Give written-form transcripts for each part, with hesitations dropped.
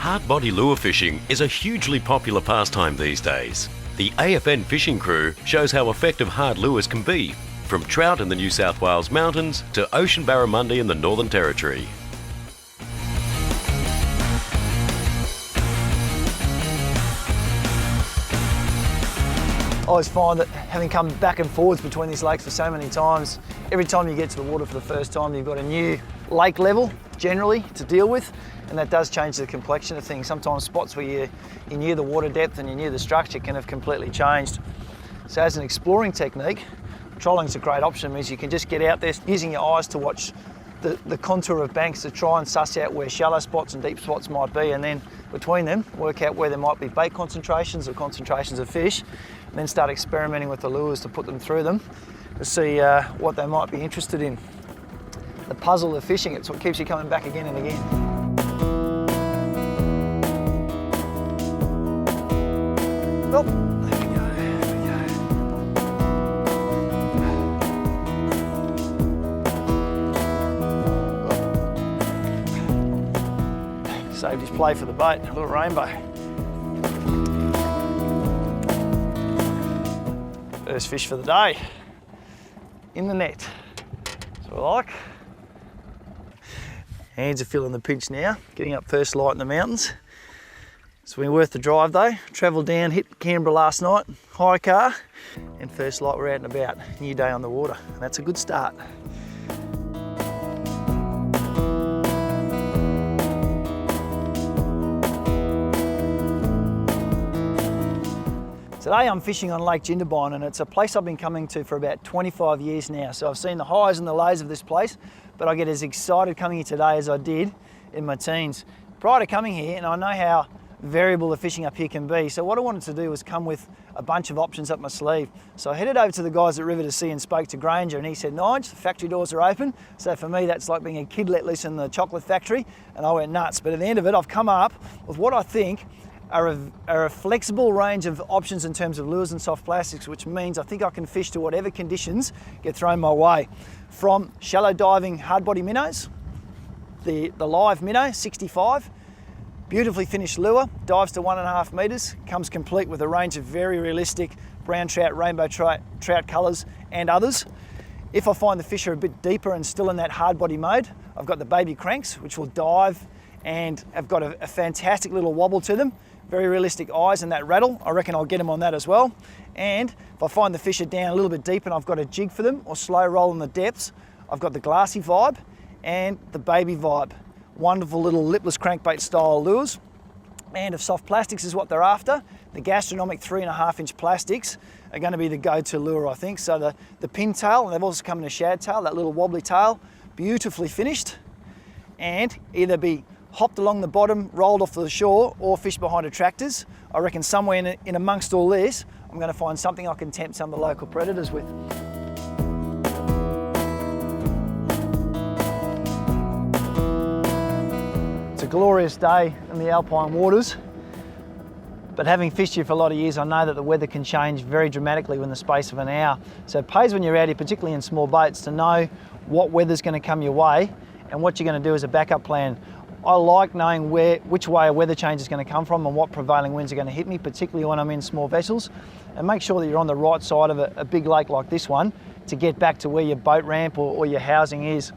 Hard-body lure fishing is a hugely popular pastime these days. The AFN fishing crew shows how effective hard lures can be, from trout in the New South Wales mountains to ocean barramundi in the Northern Territory. I always find that having come back and forwards between these lakes for so many times, every time you get to the water for the first time, you've got a new lake level, generally, to deal with, and that does change the complexion of things. Sometimes spots where you're near the water depth and you're near the structure can have completely changed. So as an exploring technique, trolling's a great option. It means you can just get out there using your eyes to watch the contour of banks to try and suss out where shallow spots and deep spots might be, and then between them work out where there might be bait concentrations or concentrations of fish, and then start experimenting with the lures to put them through them to see what they might be interested in. The puzzle of fishing, it's what keeps you coming back again and again. Oh, there we go, there we go. Saved his play for the bait, a little rainbow. First fish for the day, in the net. That's what I like. Hands are feeling the pinch now, getting up first light in the mountains. It's been worth the drive though. Travelled down, hit Canberra last night, hire car, and first light we're out and about. New day on the water, and that's a good start. Today I'm fishing on Lake Jindabyne, and it's a place I've been coming to for about 25 years now. So I've seen the highs and the lows of this place, but I get as excited coming here today as I did in my teens. Prior to coming here, and I know how variable the fishing up here can be, so what I wanted to do was come with a bunch of options up my sleeve. So I headed over to the guys at River to Sea and spoke to Granger, and he said, Nige, the factory doors are open. So for me, that's like being a kid let loose in the chocolate factory, and I went nuts. But at the end of it, I've come up with what I think are a flexible range of options in terms of lures and soft plastics, which means I think I can fish to whatever conditions get thrown my way. From shallow diving hard body minnows, the live minnow, 65, beautifully finished lure, dives to 1.5 metres, comes complete with a range of very realistic brown trout, rainbow trout colours and others. If I find the fish are a bit deeper and still in that hard body mode, I've got the baby cranks, which will dive and have got a fantastic little wobble to them, very realistic eyes and that rattle. I reckon I'll get them on that as well. And if I find the fish are down a little bit deep and I've got a jig for them or slow roll in the depths, I've got the glassy vibe and the baby vibe. Wonderful little lipless crankbait style lures. And if soft plastics is what they're after, the gastronomic 3.5-inch plastics are going to be the go-to lure, I think. So the pintail, and they've also come in a shad tail, that little wobbly tail, beautifully finished, and either be hopped along the bottom, rolled off the shore, or fished behind attractors. I reckon somewhere in amongst all this, I'm going to find something I can tempt some of the local predators with. It's a glorious day in the alpine waters, but having fished here for a lot of years, I know that the weather can change very dramatically within the space of an hour. So it pays when you're out here, particularly in small boats, to know what weather's going to come your way and what you're going to do as a backup plan. I like knowing which way a weather change is going to come from and what prevailing winds are going to hit me, particularly when I'm in small vessels, and make sure that you're on the right side of a big lake like this one to get back to where your boat ramp or your housing is.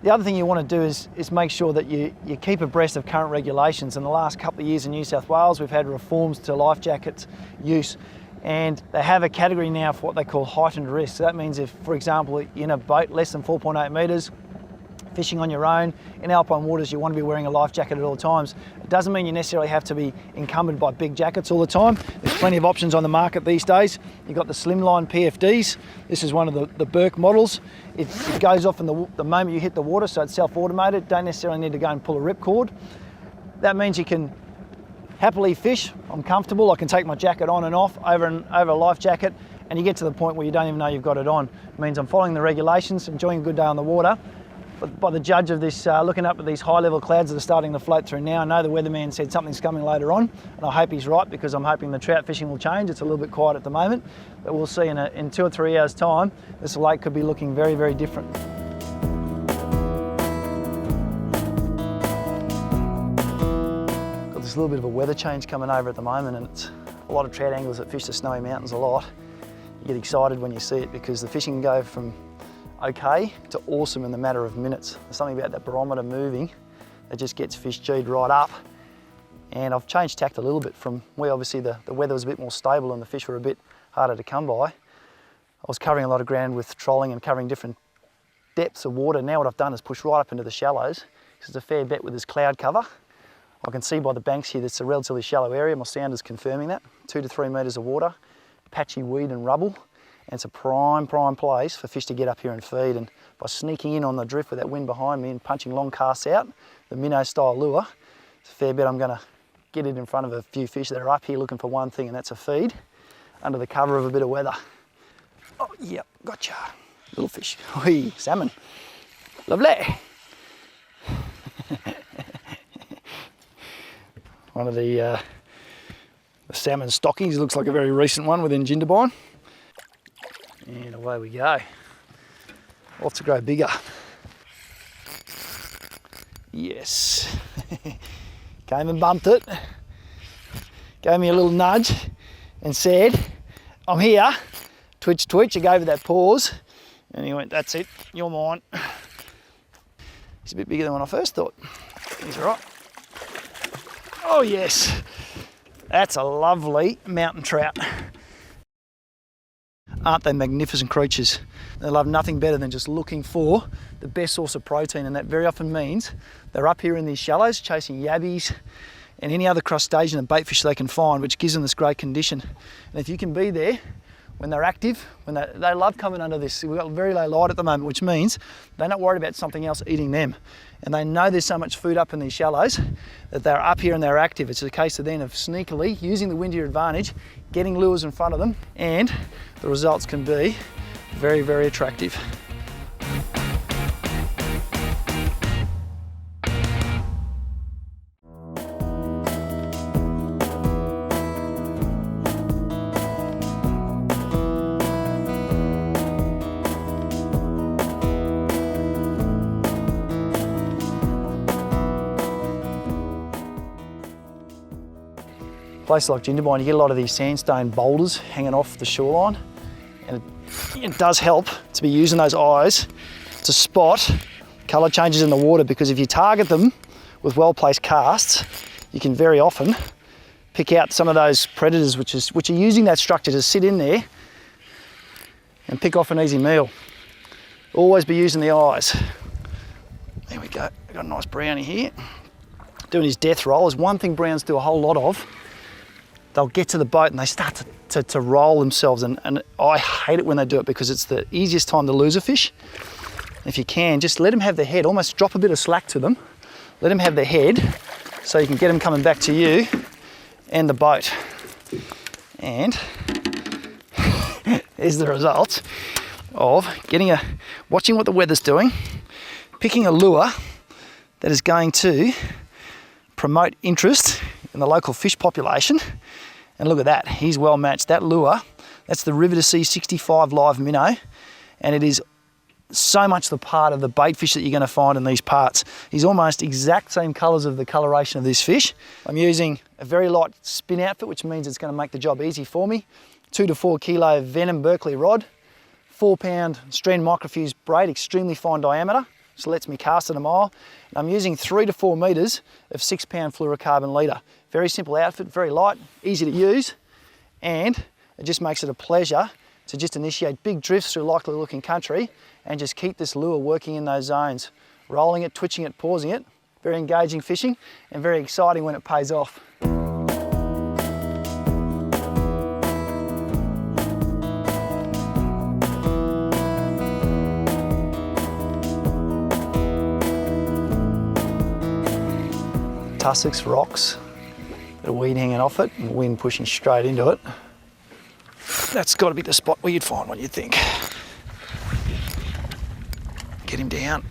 The other thing you want to do is make sure that you keep abreast of current regulations. In the last couple of years in New South Wales, we've had reforms to life jackets use, and they have a category now for what they call heightened risk. So that means if, for example, you're in a boat less than 4.8 metres, fishing on your own in alpine waters, you want to be wearing a life jacket at all times. It doesn't mean you necessarily have to be encumbered by big jackets all the time. There's plenty of options on the market these days. You've got the slimline PFDs. This is one of the Burke models. It goes off in the moment you hit the water, so it's self-automated. Don't necessarily need to go and pull a ripcord. That means you can happily fish. I'm comfortable. I can take my jacket on and off over a life jacket, and you get to the point where you don't even know you've got it on. It means I'm following the regulations, enjoying a good day on the water. But by the judge of this, looking up at these high-level clouds that are starting to float through now, I know the weatherman said something's coming later on, and I hope he's right, because I'm hoping the trout fishing will change. It's a little bit quiet at the moment, but we'll see in 2 or 3 hours' time, this lake could be looking very, very different. there's a little bit of a weather change coming over at the moment, and it's a lot of trout anglers that fish the Snowy Mountains a lot. You get excited when you see it because the fishing can go from okay to awesome in the matter of minutes. There's something about that barometer moving that just gets fish G'd right up. And I've changed tact a little bit from where obviously the weather was a bit more stable and the fish were a bit harder to come by. I was covering a lot of ground with trolling and covering different depths of water. Now what I've done is push right up into the shallows, because it's a fair bet with this cloud cover. I can see by the banks here that it's a relatively shallow area. My sounder's confirming that. 2 to 3 metres of water, patchy weed and rubble. And it's a prime place for fish to get up here and feed. And by sneaking in on the drift with that wind behind me and punching long casts out, the minnow style lure, it's a fair bet I'm gonna get it in front of a few fish that are up here looking for one thing, and that's a feed under the cover of a bit of weather. Oh, yep, gotcha. Little fish. Oi, salmon. Lovely. One of the salmon stockings. Looks like a very recent one within Jindabyne. And away we go. Off to grow bigger. Yes. Came and bumped it. Gave me a little nudge and said, I'm here. Twitch, twitch. I gave it that pause. And he went, that's it, you're mine. He's a bit bigger than when I first thought. He's all right. Oh yes, that's a lovely mountain trout. Aren't they magnificent creatures? They love nothing better than just looking for the best source of protein, and that very often means they're up here in these shallows chasing yabbies and any other crustacean and bait fish they can find, which gives them this great condition. And if you can be there when they're active, when they love coming under this. We've got very low light at the moment, which means they're not worried about something else eating them. And they know there's so much food up in these shallows that they're up here and they're active. It's a case of then of sneakily using the wind to your advantage, getting lures in front of them, and the results can be very, very attractive. Places like Jindabyne, you get a lot of these sandstone boulders hanging off the shoreline, and it does help to be using those eyes to spot colour changes in the water, because if you target them with well-placed casts, you can very often pick out some of those predators which are using that structure to sit in there and pick off an easy meal. Always be using the eyes. There we go, we've got a nice brownie here. Doing his death roll is one thing browns do a whole lot of. They'll get to the boat and they start to roll themselves, and I hate it when they do it because it's the easiest time to lose a fish. If you can, just let them have their head, almost drop a bit of slack to them, let them have their head so you can get them coming back to you and the boat. And here's the result of watching what the weather's doing, picking a lure that is going to promote interest in the local fish population. And look at that, he's well matched. That lure, that's the River to Sea 65 live minnow, and it is so much the part of the bait fish that you're going to find in these parts. He's almost exact same colours of the coloration of this fish. I'm using a very light spin outfit, which means it's going to make the job easy for me. 2 to 4 kilo Venom Berkeley rod, 4 pound strand microfuse braid, extremely fine diameter, so lets me cast at a mile. And I'm using 3 to 4 metres of 6 pound fluorocarbon leader. Very simple outfit, very light, easy to use, and it just makes it a pleasure to just initiate big drifts through likely looking country and just keep this lure working in those zones. Rolling it, twitching it, pausing it. Very engaging fishing and very exciting when it pays off. Tussocks, rocks, bit of weed hanging off it and wind pushing straight into it. That's got to be the spot where you'd find one, you'd think. Get him down.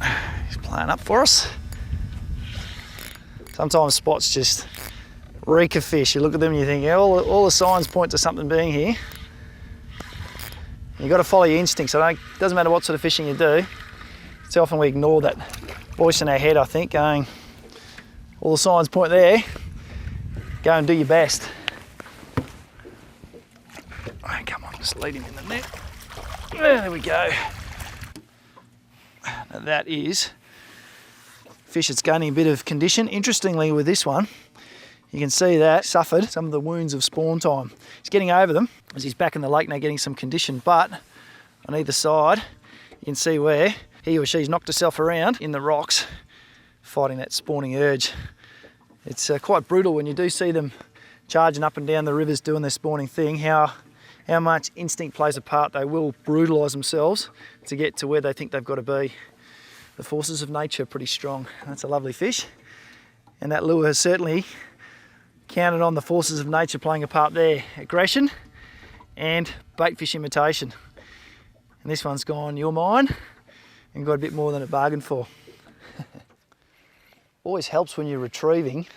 He's playing up for us. Sometimes spots just reek of fish. You look at them and you think, yeah, all the signs point to something being here. You've got to follow your instincts. It doesn't matter what sort of fishing you do. So often we ignore that voice in our head, I think, going, all the signs point there. Go and do your best. Oh, come on, just lead him in the net. There we go. Now that is fish that's gaining a bit of condition. Interestingly, with this one, you can see that suffered some of the wounds of spawn time. He's getting over them as he's back in the lake now, getting some condition, but on either side, you can see where he or she's knocked herself around in the rocks, fighting that spawning urge. It's quite brutal when you do see them charging up and down the rivers doing their spawning thing, how much instinct plays a part. They will brutalise themselves to get to where they think they've got to be. The forces of nature are pretty strong. That's a lovely fish. And that lure has certainly counted on the forces of nature playing a part there. Aggression and bait fish imitation. And this one's gone, you're mine, and got a bit more than it bargained for. Always helps when you're retrieving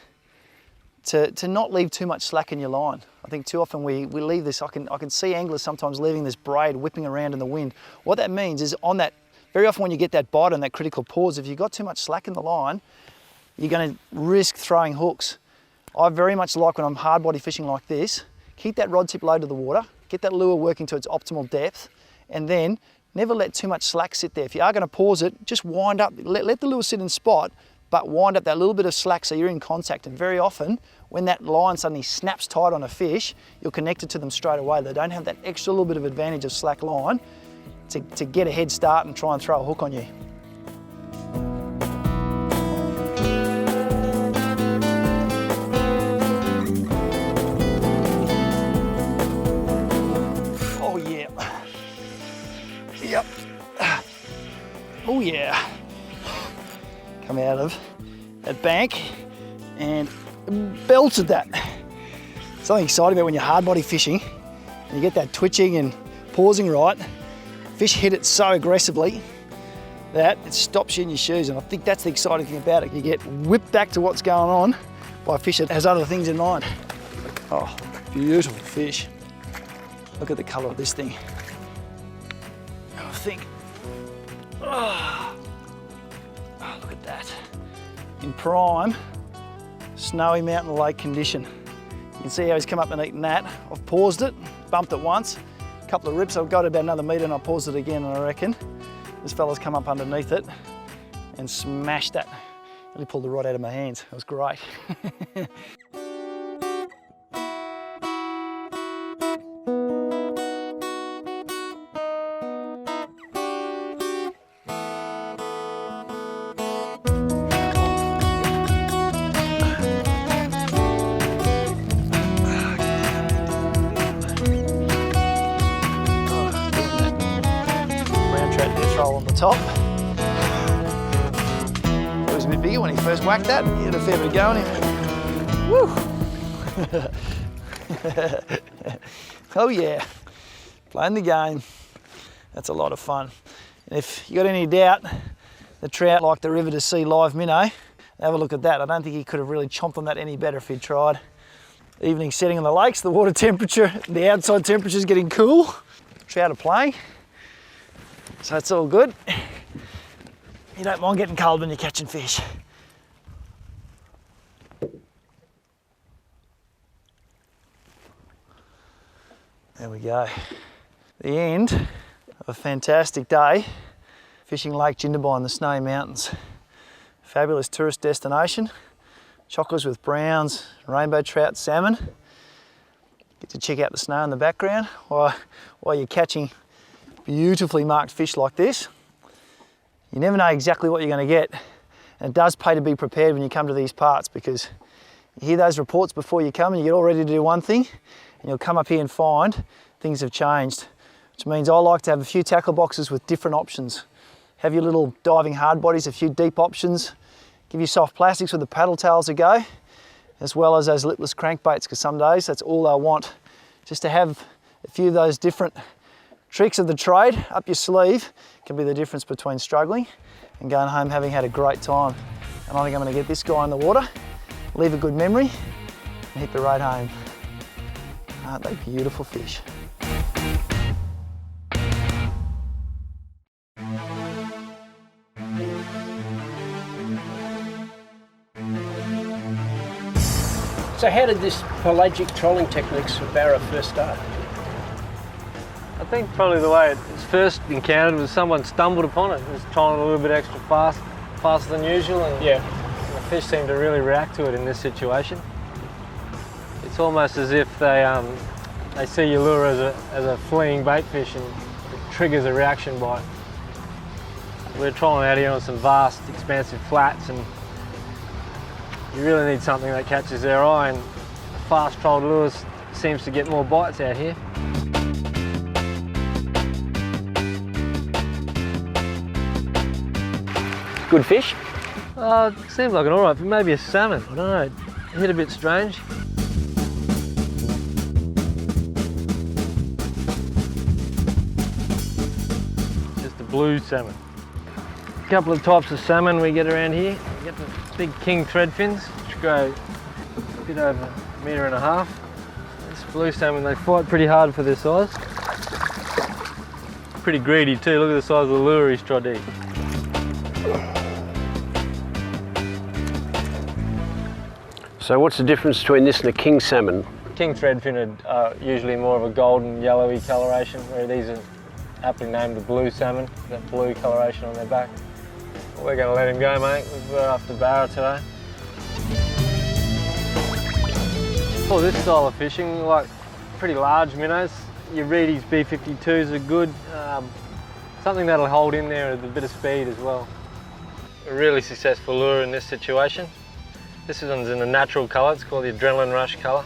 to not leave too much slack in your line. I think too often we leave this, I can see anglers sometimes leaving this braid whipping around in the wind. What that means is on that, very often when you get that bite and that critical pause, if you've got too much slack in the line, you're going to risk throwing hooks. I very much like when I'm hard body fishing like this, keep that rod tip low to the water, get that lure working to its optimal depth, and then never let too much slack sit there. If you are going to pause it, just wind up, let the lure sit in spot, but wind up that little bit of slack so you're in contact. And very often, when that line suddenly snaps tight on a fish, you're connected to them straight away. They don't have that extra little bit of advantage of slack line to get a head start and try and throw a hook on you. Oh yeah. Yep. Oh yeah. Come out of that bank and belted that. Something exciting about when you're hard body fishing and you get that twitching and pausing right. Fish hit it so aggressively that it stops you in your shoes, and I think that's the exciting thing about it. You get whipped back to what's going on by a fish that has other things in mind. Oh, beautiful fish. Look at the colour of this thing. I think, oh, look at that. In prime, snowy mountain lake condition. You can see how he's come up and eaten that. I've paused it, bumped it once, a couple of rips, I've got about another metre and I paused it again, and I reckon this fella's come up underneath it and smashed that. Really pulled the rod out of my hands. It was great. On the top. It was a bit bigger when he first whacked that. He had a fair bit of go on him. Woo! Oh yeah, playing the game. That's a lot of fun. And if you got any doubt the trout like the river to see live minnow, have a look at that. I don't think he could have really chomped on that any better if he'd tried. Evening setting on the lakes, the water temperature, the outside temperature is getting cool. Trout are playing. So it's all good. You don't mind getting cold when you're catching fish. There we go. The end of a fantastic day fishing Lake Jindabyne in the Snowy Mountains. Fabulous tourist destination. Chockers with browns, rainbow trout, salmon. Get to check out the snow in the background while you're catching beautifully marked fish like this. You never know exactly what you're going to get, and it does pay to be prepared when you come to these parts, because you hear those reports before you come and you get all ready to do one thing, and you'll come up here and find things have changed, which means I like to have a few tackle boxes with different options. Have your little diving hard bodies, a few deep options, give you soft plastics with the paddle tails a go, as well as those lipless crankbaits, because some days that's all I want, just to have a few of those different tricks of the trade up your sleeve. Can be the difference between struggling and going home having had a great time. And I think I'm going to get this guy in the water, leave a good memory, and hit the road home. Aren't they beautiful fish? So how did this pelagic trolling techniques for Barra first start? I think probably the way it was first encountered was someone stumbled upon it. It was trolling a little bit extra faster than usual, and the fish seemed to really react to it in this situation. It's almost as if they see your lure as a fleeing bait fish, and it triggers a reaction bite. We're trolling out here on some vast, expansive flats, and you really need something that catches their eye, and a fast trolled lure seems to get more bites out here. Good fish? It seems like an alright, maybe a salmon, I don't know, it hit a bit strange. Just a blue salmon. A couple of types of salmon we get around here. We get the big king threadfins, which grow a bit over 1.5 meters. This blue salmon, they fight pretty hard for their size. Pretty greedy too, look at the size of the lure he's tried to eat. So what's the difference between this and a king salmon? King threadfin are usually more of a golden yellowy coloration, where these are aptly named the blue salmon, that blue coloration on their back. We're going to let him go, mate. We're after Barra today. For this style of fishing, like pretty large minnows, your Reedy's B52s are good. Something that'll hold in there with a bit of speed as well. A really successful lure in this situation. This one's in a natural colour, it's called the Adrenaline Rush colour.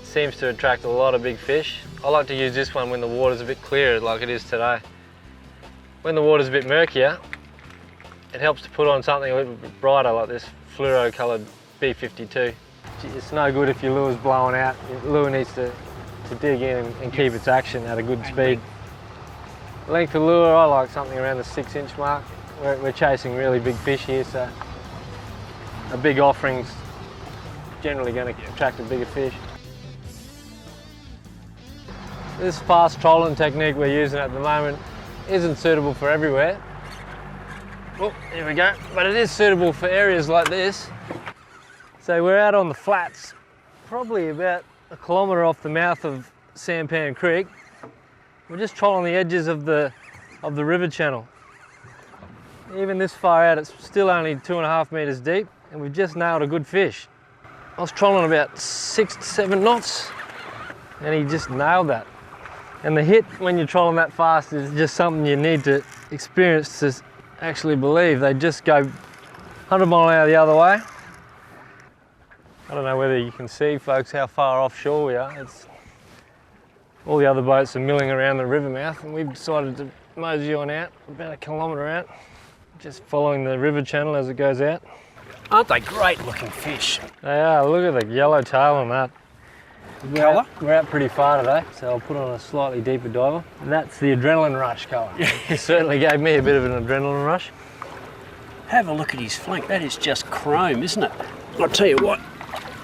It seems to attract a lot of big fish. I like to use this one when the water's a bit clearer, like it is today. When the water's a bit murkier, it helps to put on something a little bit brighter, like this fluoro coloured B52. It's no good if your lure's blowing out. Your lure needs to dig in and keep its action at a good speed. Length of lure, I like something around the 6-inch mark. We're chasing really big fish here, so a big offering's generally going to attract a bigger fish. This fast trolling technique we're using at the moment isn't suitable for everywhere. Oh, here we go. But it is suitable for areas like this. So we're out on the flats, probably about 1 kilometre off the mouth of Sampan Creek. We're just trolling the edges of the river channel. Even this far out, it's still only 2.5 metres deep, and we've just nailed a good fish. I was trolling about 6 to 7 knots, and he just nailed that. And the hit when you're trolling that fast is just something you need to experience to actually believe. They just go 100 mile an hour the other way. I don't know whether you can see, folks, how far offshore we are. All the other boats are milling around the river mouth, and we've decided to mosey on out, about 1 kilometre out, just following the river channel as it goes out. Aren't they great looking fish? They are, look at the yellow tail on that. Colour? We're out pretty far today, so I'll put on a slightly deeper diver. And that's the Adrenaline Rush colour. It certainly gave me a bit of an adrenaline rush. Have a look at his flank, that is just chrome, isn't it? I'll tell you what,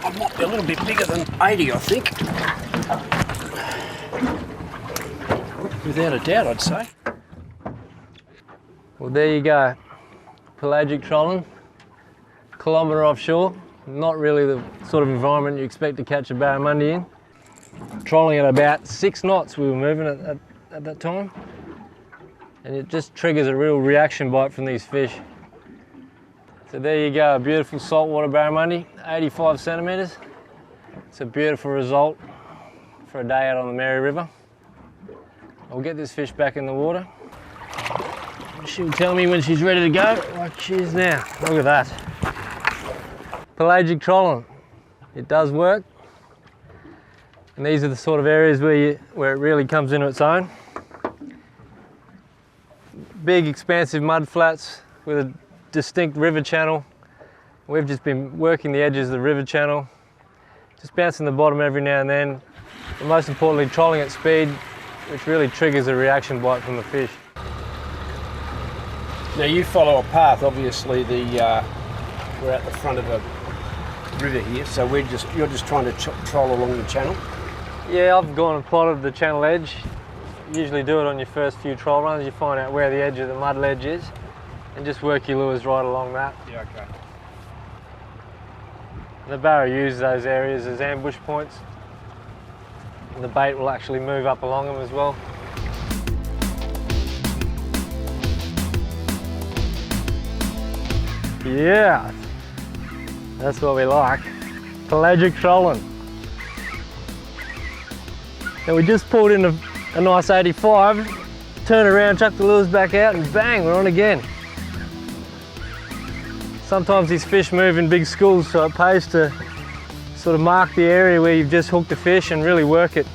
I might be a little bit bigger than 80, I think. Without a doubt, I'd say. Well, there you go. Pelagic trolling, kilometre offshore. Not really the sort of environment you expect to catch a barramundi in. Trolling at about 6 knots we were moving at that time. And it just triggers a real reaction bite from these fish. So there you go, a beautiful saltwater barramundi, 85 centimetres. It's a beautiful result for a day out on the Mary River. I'll get this fish back in the water. She'll tell me when she's ready to go, like she is now. Look at that. Pelagic trolling, it does work. And these are the sort of areas where it really comes into its own. Big expansive mud flats with a distinct river channel. We've just been working the edges of the river channel, just bouncing the bottom every now and then, but most importantly trolling at speed, which really triggers a reaction bite from the fish. Now you follow a path, obviously we're at the front of a river here, so you're just trying to troll along the channel? Yeah, I've gone and plotted the channel edge. Usually do it on your first few troll runs, you find out where the edge of the mud ledge is and just work your lures right along that. Yeah, okay. The barra use those areas as ambush points, and the bait will actually move up along them as well. Yeah, that's what we like. Pelagic trolling. And we just pulled in a nice 85, turn around, chuck the lures back out, and bang, we're on again. Sometimes these fish move in big schools, so it pays to sort of mark the area where you've just hooked a fish and really work it.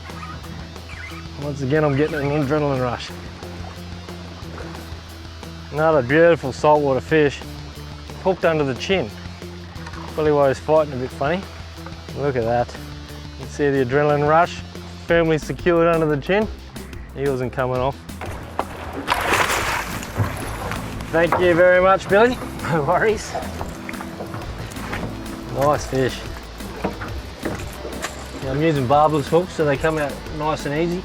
Once again, I'm getting an adrenaline rush. Another beautiful saltwater fish, hooked under the chin. Probably why he's fighting a bit funny. Look at that. You can see the adrenaline rush, firmly secured under the chin. He wasn't coming off. Thank you very much, Billy. No worries. Nice fish. Now I'm using barbless hooks so they come out nice and easy.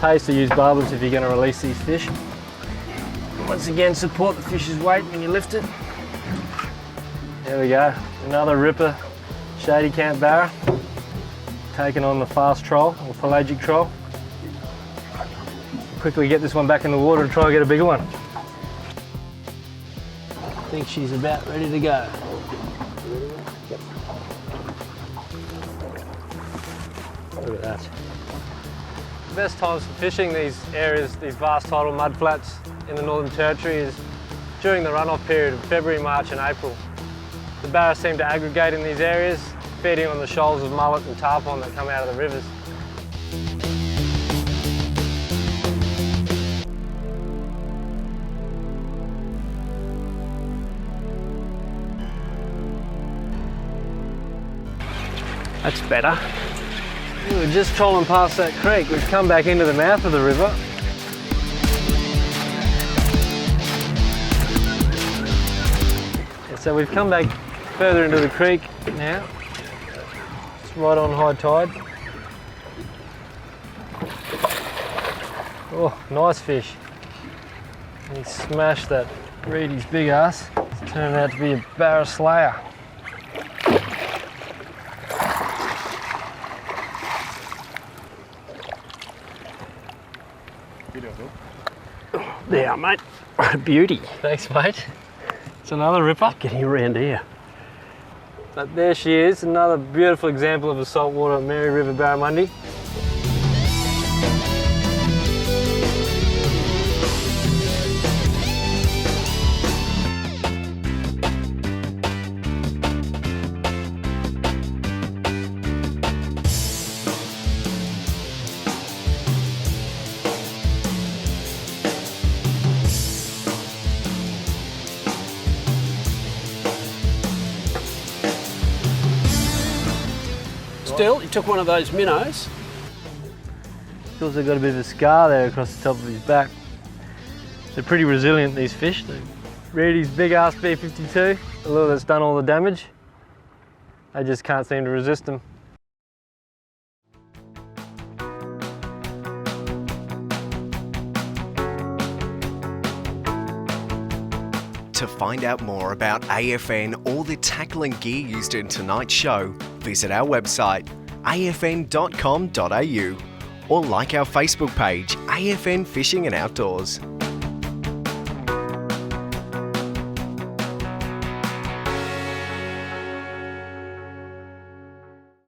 Pays to use barbless if you're going to release these fish. Once again, support the fish's weight when you lift it. There we go, another ripper shady camp barra. Taking on the fast troll, or pelagic troll. Quickly get this one back in the water and try and get a bigger one. I think she's about ready to go. Look at that. The best times for fishing these areas, these vast tidal mudflats in the Northern Territory, is during the runoff period of February, March and April. The barra seem to aggregate in these areas, feeding on the shoals of mullet and tarpon that come out of the rivers. That's better. We were just trolling past that creek. We've come back into the mouth of the river. And so we've come back further into the creek now. It's right on high tide. Oh, nice fish. He smashed that reedy's big ass. It's turning out to be a barra slayer. There, mate. Beauty. Thanks, mate. It's another ripper. Getting around here. But there she is, another beautiful example of a saltwater Mary River barramundi. Still, he took one of those minnows. He's also got a bit of a scar there across the top of his back. They're pretty resilient, these fish. Reedy's big ass B52, the lure that's done all the damage. They just can't seem to resist them. To find out more about AFN or the tackling gear used in tonight's show, visit our website afn.com.au or like our Facebook page, AFN Fishing and Outdoors.